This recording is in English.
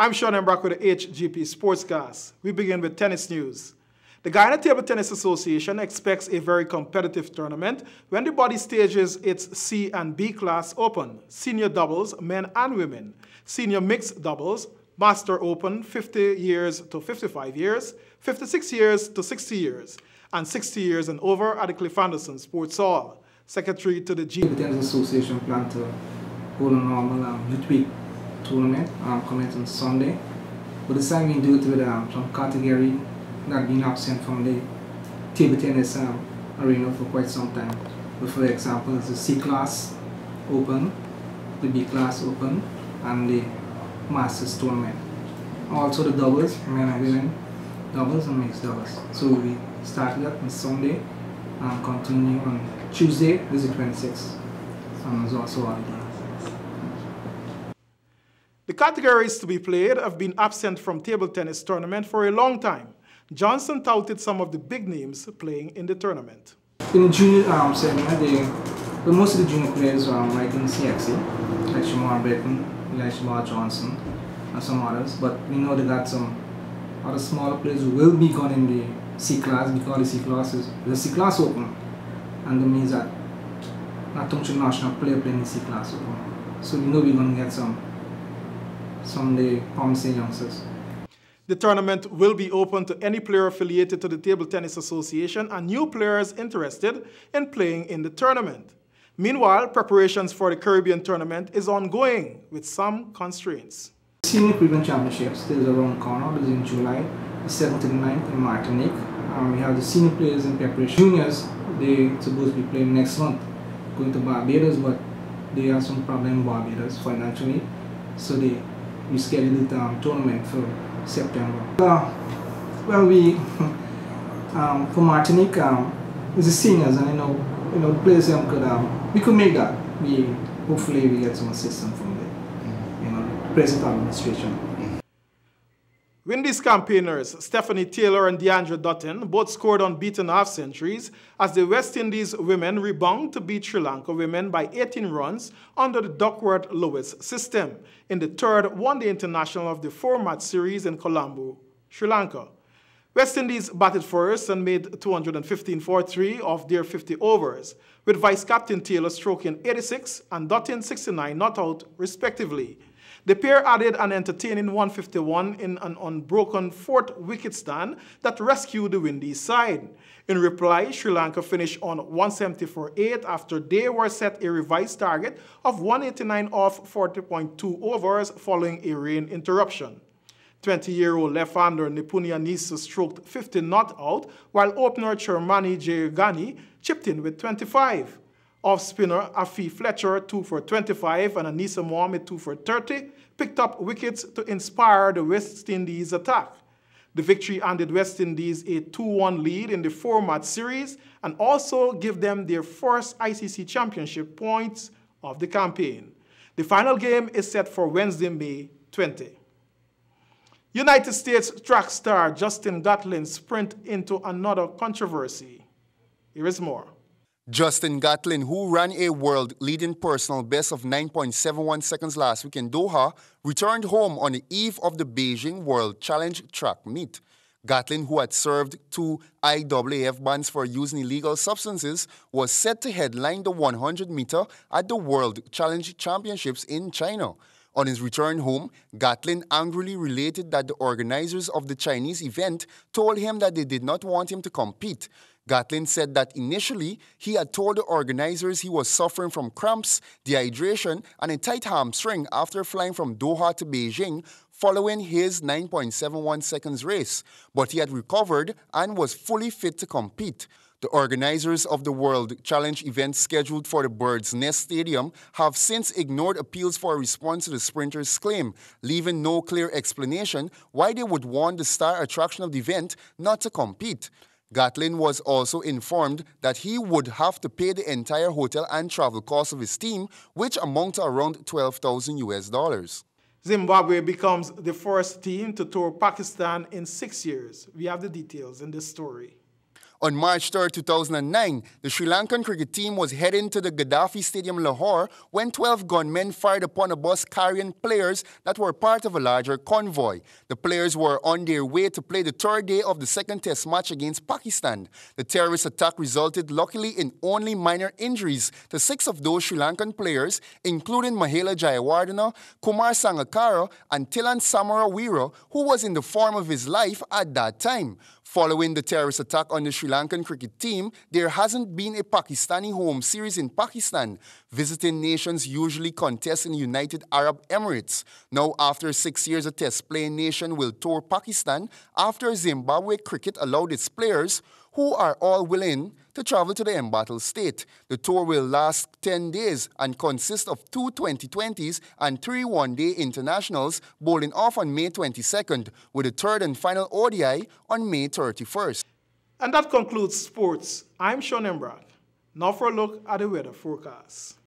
I'm Sean Embrack with the Hgp Sportscast. We begin with tennis news. The Guyana Table Tennis Association expects a very competitive tournament when the body stages its C and B class open, senior doubles, men and women, senior mixed doubles, master open 50 years to 55 years, 56 years to 60 years, and 60 years and over at the Cliff Anderson Sports Hall. Secretary to the Table Tennis Association plan to hold a normal midweek tournament commencing on Sunday. But this time we do it with some category that been absent from the table tennis arena for quite some time. But for example, it's the C class open, the B class open, and the Masters tournament. Also the doubles, men and women doubles and mixed doubles. So we started that on Sunday and continue on Tuesday, this is the 26th. And there's also holiday. The categories to be played have been absent from table tennis tournament for a long time. Johnson touted some of the big names playing in the tournament. In the junior segment, most of the junior players are right in CXC, like Shamar Bacon, like Shamar Johnson, and some others. But we know they got some other smaller players who will be gone in the C class because the C class is the C class open, and that means that not too much national player playing the C class open. So we know we're going to get some of the promising youngsters. The tournament will be open to any player affiliated to the Table Tennis Association and new players interested in playing in the tournament. Meanwhile, preparations for the Caribbean tournament is ongoing with some constraints. Senior Caribbean Championships is around the corner. It is in July, the 7th to the 9th in Martinique. We have the senior players in preparation. Juniors, they're supposed to be playing next month, going to Barbados, but they have some problem in Barbados financially, so they rescheduled the tournament for September. Well, we for Martinique, it's the seniors, and the players we could make that. Hopefully we get some assistance from the present administration. Windies campaigners Stephanie Taylor and Deandra Dutton both scored unbeaten half-centuries as the West Indies women rebound to beat Sri Lanka women by 18 runs under the Duckworth-Lewis system in the third one-day international of the 4-match series in Colombo, Sri Lanka. West Indies batted first and made 215 for 3 of their 50 overs, with vice-captain Taylor stroking 86 and Dutton 69 not out respectively. The pair added an entertaining 151 in an unbroken 4th wicket stand that rescued the Windies side. In reply, Sri Lanka finished on 170 for 8 after they were set a revised target of 189 off 40.2 overs following a rain interruption. 20-year-old left-hander Nipunia Nisa stroked 50 not out, while opener Chermani Jayagani chipped in with 25. Off-spinner Afi Fletcher, 2 for 25, and Anisa Mohammed, 2 for 30, picked up wickets to inspire the West Indies attack. The victory handed West Indies a 2-1 lead in the 4-match series and also give them their first ICC Championship points of the campaign. The final game is set for Wednesday, May 20. United States track star Justin Gatlin sprint into another controversy. Here is more. Justin Gatlin, who ran a world-leading personal best of 9.71 seconds last week in Doha, returned home on the eve of the Beijing World Challenge track meet. Gatlin, who had served 2 IAAF bans for using illegal substances, was set to headline the 100-meter at the World Challenge Championships in China. On his return home, Gatlin angrily related that the organizers of the Chinese event told him that they did not want him to compete. Gatlin said that initially, he had told the organizers he was suffering from cramps, dehydration, and a tight hamstring after flying from Doha to Beijing following his 9.71 seconds race, but he had recovered and was fully fit to compete. The organizers of the World Challenge event scheduled for the Bird's Nest Stadium have since ignored appeals for a response to the sprinter's claim, leaving no clear explanation why they would want the star attraction of the event not to compete. Gatlin was also informed that he would have to pay the entire hotel and travel costs of his team, which amount to around $12,000. Zimbabwe becomes the first team to tour Pakistan in 6 years. We have the details in this story. On March 3, 2009, the Sri Lankan cricket team was heading to the Gaddafi Stadium, Lahore, when 12 gunmen fired upon a bus carrying players that were part of a larger convoy. The players were on their way to play the third day of the second test match against Pakistan. The terrorist attack resulted luckily in only minor injuries to 6 of those Sri Lankan players, including Mahela Jayawardena, Kumar Sangakkara, and Tilan Samarawira, who was in the form of his life at that time. Following the terrorist attack on the Sri Lankan cricket team, there hasn't been a Pakistani home series in Pakistan. Visiting nations usually contest in the United Arab Emirates. Now, after 6 years, a test-playing nation will tour Pakistan after Zimbabwe cricket allowed its players, who are all willing, to travel to the embattled state. The tour will last 10 days and consist of 2 2020s and 3 one-day internationals, bowling off on May 22nd, with a third and final ODI on May 31st. And that concludes sports. I'm Sean Embrock. Now for a look at the weather forecast.